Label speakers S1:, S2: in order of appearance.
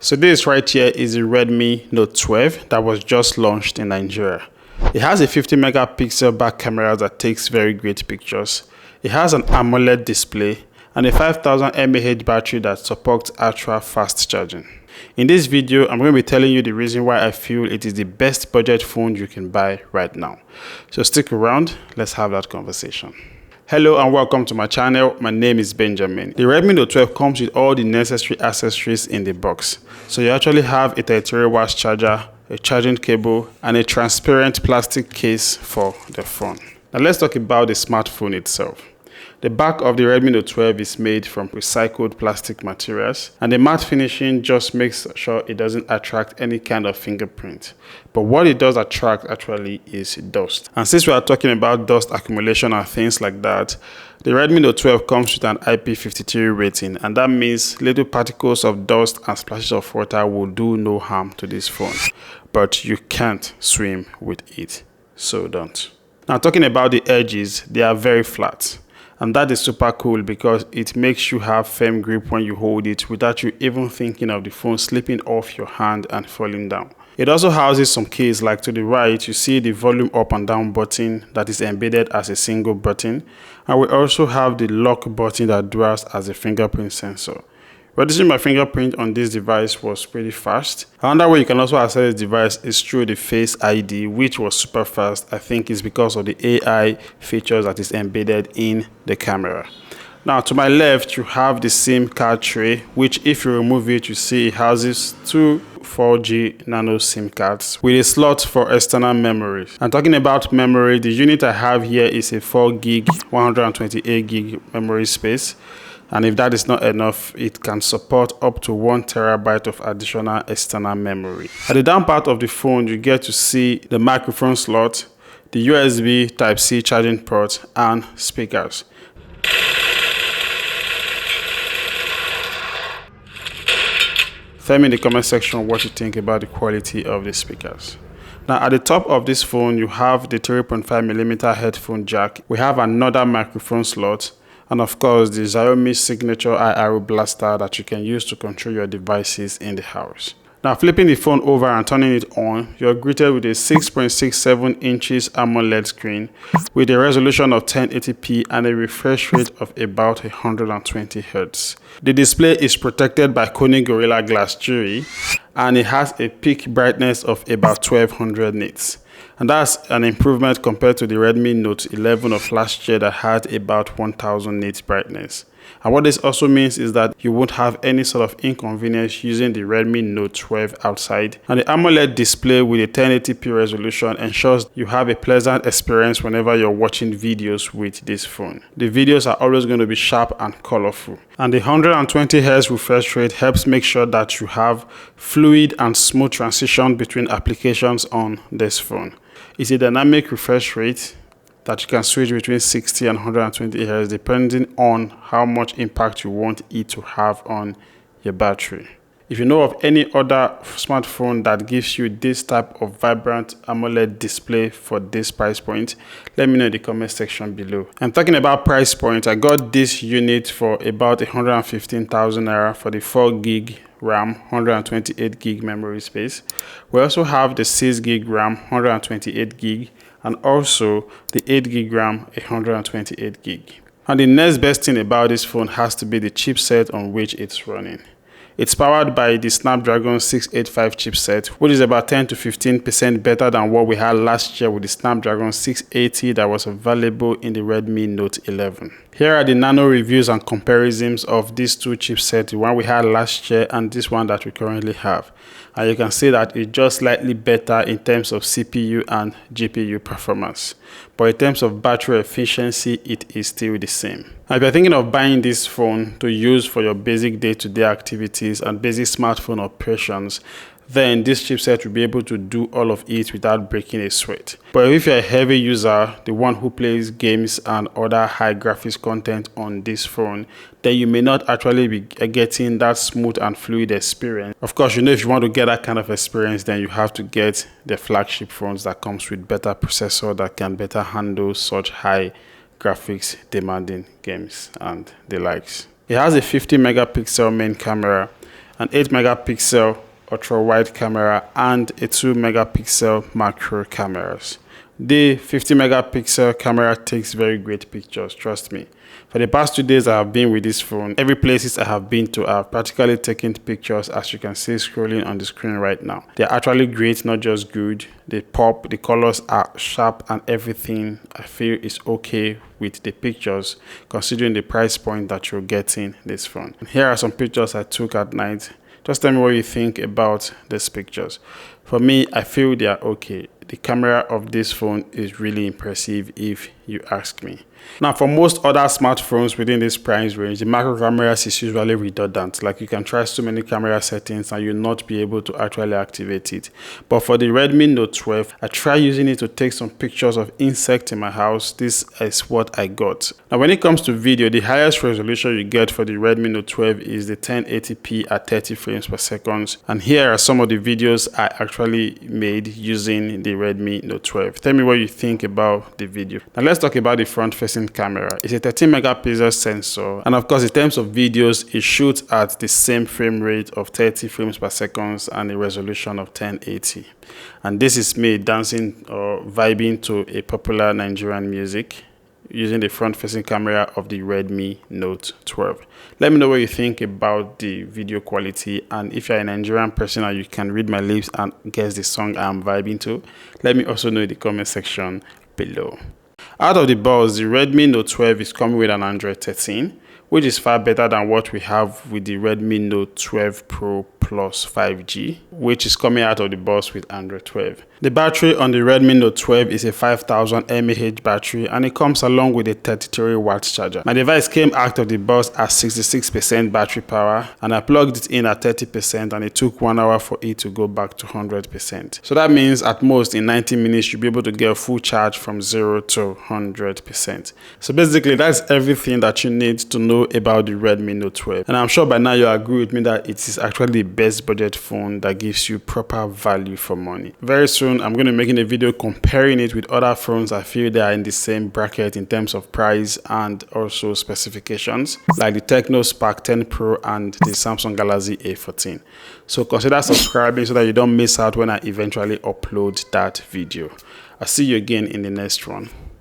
S1: So this right here is the Redmi Note 12 that was just launched in Nigeria. It has a 50 megapixel back camera that takes very great pictures. It has an Amoled display and a 5000 mAh battery that supports ultra fast charging. In this video, I'm going to be telling you the reason why I feel it is the best budget phone you can buy right now. So stick around, let's have that conversation. Hello and welcome to my channel. My name is Benjamin. The Redmi Note 12 comes with all the necessary accessories in the box. So you actually have a 33W charger, a charging cable, and a transparent plastic case for the phone. Now let's talk about the smartphone itself. The back of the Redmi Note 12 is made from recycled plastic materials, and the matte finishing just makes sure it doesn't attract any kind of fingerprint. But what it does attract actually is dust. And since we are talking about dust accumulation and things like that, the Redmi Note 12 comes with an IP53 rating, and that means little particles of dust and splashes of water will do no harm to this phone. But you can't swim with it, so don't. Now talking about the edges, they are very flat. And that is super cool because it makes you have firm grip when you hold it without you even thinking of the phone slipping off your hand and falling down. It also houses some keys, like to the right you see the volume up and down button that is embedded as a single button, and we also have the lock button that duals as a fingerprint sensor. Registering my fingerprint on this device was pretty fast. Another way you can also access the device is through the Face ID, which was super fast. I think it's because of the AI features that is embedded in the camera. Now to my left you have the SIM card tray, which if you remove it you see it houses two 4G nano SIM cards with a slot for external memory. And talking about memory, the unit I have here is a 4GB 128GB memory space. And if that is not enough, it can support up to 1 terabyte of additional external memory. At the down part of the phone, you get to see the microphone slot, the USB Type-C charging port, and speakers. Tell me in the comment section what you think about the quality of the speakers. Now at the top of this phone, you have the 3.5mm headphone jack. We have another microphone slot, and of course the Xiaomi signature IR blaster that you can use to control your devices in the house. Now flipping the phone over and turning it on, you're greeted with a 6.67 inches AMOLED screen with a resolution of 1080p and a refresh rate of about 120 Hz. The display is protected by Corning Gorilla Glass Jewelry, and it has a peak brightness of about 1200 nits. And that's an improvement compared to the Redmi Note 11 of last year that had about 1000 nits brightness. And what this also means is that you won't have any sort of inconvenience using the Redmi Note 12 outside. And the AMOLED display with a 1080p resolution ensures you have a pleasant experience whenever you're watching videos with this phone. The videos are always going to be sharp and colorful. And the 120 Hz refresh rate helps make sure that you have fluid and smooth transition between applications on this phone. It's a dynamic refresh rate that you can switch between 60 and 120 Hz depending on how much impact you want it to have on your battery. If you know of any other smartphone that gives you this type of vibrant AMOLED display for this price point, let me know in the comment section below. And talking about price point, I got this unit for about 115,000 naira for the 4GB RAM, 128GB memory space. We also have the 6GB RAM, 128GB, and also the 8GB RAM, 128GB. And the next best thing about this phone has to be the chipset on which it's running. It's powered by the Snapdragon 685 chipset, which is about 10 to 15% better than what we had last year with the Snapdragon 680 that was available in the Redmi Note 11. Here are the nano reviews and comparisons of these two chipsets, the one we had last year and this one that we currently have. And you can see that it's just slightly better in terms of CPU and GPU performance. But in terms of battery efficiency, it is still the same. Now, if you're thinking of buying this phone to use for your basic day-to-day activities and basic smartphone operations, then this chipset will be able to do all of it without breaking a sweat. But if you're a heavy user, the one who plays games and other high graphics content on this phone, then you may not actually be getting that smooth and fluid experience. Of course, you know, if you want to get that kind of experience, then you have to get the flagship phones that comes with better processor that can better handle such high graphics demanding games and the likes. It has a 50 megapixel main camera an 8 megapixel ultra wide camera, and a 2 megapixel macro cameras. The 50 megapixel camera takes very great pictures, trust me. For the past 2 days I have been with this phone, every places I have been to, I have practically taken pictures, as you can see scrolling on the screen right now. They're actually great, not just good. They pop, the colors are sharp, and everything I feel is okay with the pictures considering the price point that you're getting this phone. Here are some pictures I took at night. Just tell me what you think about these pictures. For me, I feel they are okay. The camera of this phone is really impressive if you ask me. Now, for most other smartphones within this price range, the macro cameras is usually redundant. Like, you can try so many camera settings and you'll not be able to actually activate it. But for the Redmi Note 12, I tried using it to take some pictures of insects in my house. This is what I got. Now, when it comes to video, the highest resolution you get for the Redmi Note 12 is the 1080p at 30 frames per second. And here are some of the videos I actually made using the Redmi Note 12. Tell me what you think about the video. Now, let's talk about the front-facing camera. It's a 13 megapixel sensor, and of course in terms of videos it shoots at the same frame rate of 30 frames per second and a resolution of 1080. And this is me dancing or vibing to a popular Nigerian music using the front-facing camera of the Redmi Note 12. Let me know what you think about the video quality, and if you're a Nigerian person and you can read my lips and guess the song I'm vibing to, let me also know in the comment section below. Out of the box, the Redmi Note 12 is coming with an Android 13, which is far better than what we have with the Redmi Note 12 Pro Plus 5G, which is coming out of the box with Android 12. The battery on the Redmi Note 12 is a 5000 mAh battery, and it comes along with a 33 watt charger. My device came out of the box at 66% battery power, and I plugged it in at 30%, and it took 1 hour for it to go back to 100%. So that means at most in 90 minutes you'll be able to get a full charge from 0 to 100%. So basically that's everything that you need to know about the Redmi Note 12. And I'm sure by now you agree with me that it is actually the best budget phone that gives you proper value for money. Very soon I'm going to be making a video comparing it with other phones I feel they are in the same bracket in terms of price and also specifications, like the Tecno Spark 10 Pro and the Samsung Galaxy A14. So consider subscribing so that you don't miss out when I eventually upload that video. I'll see you again in the next one.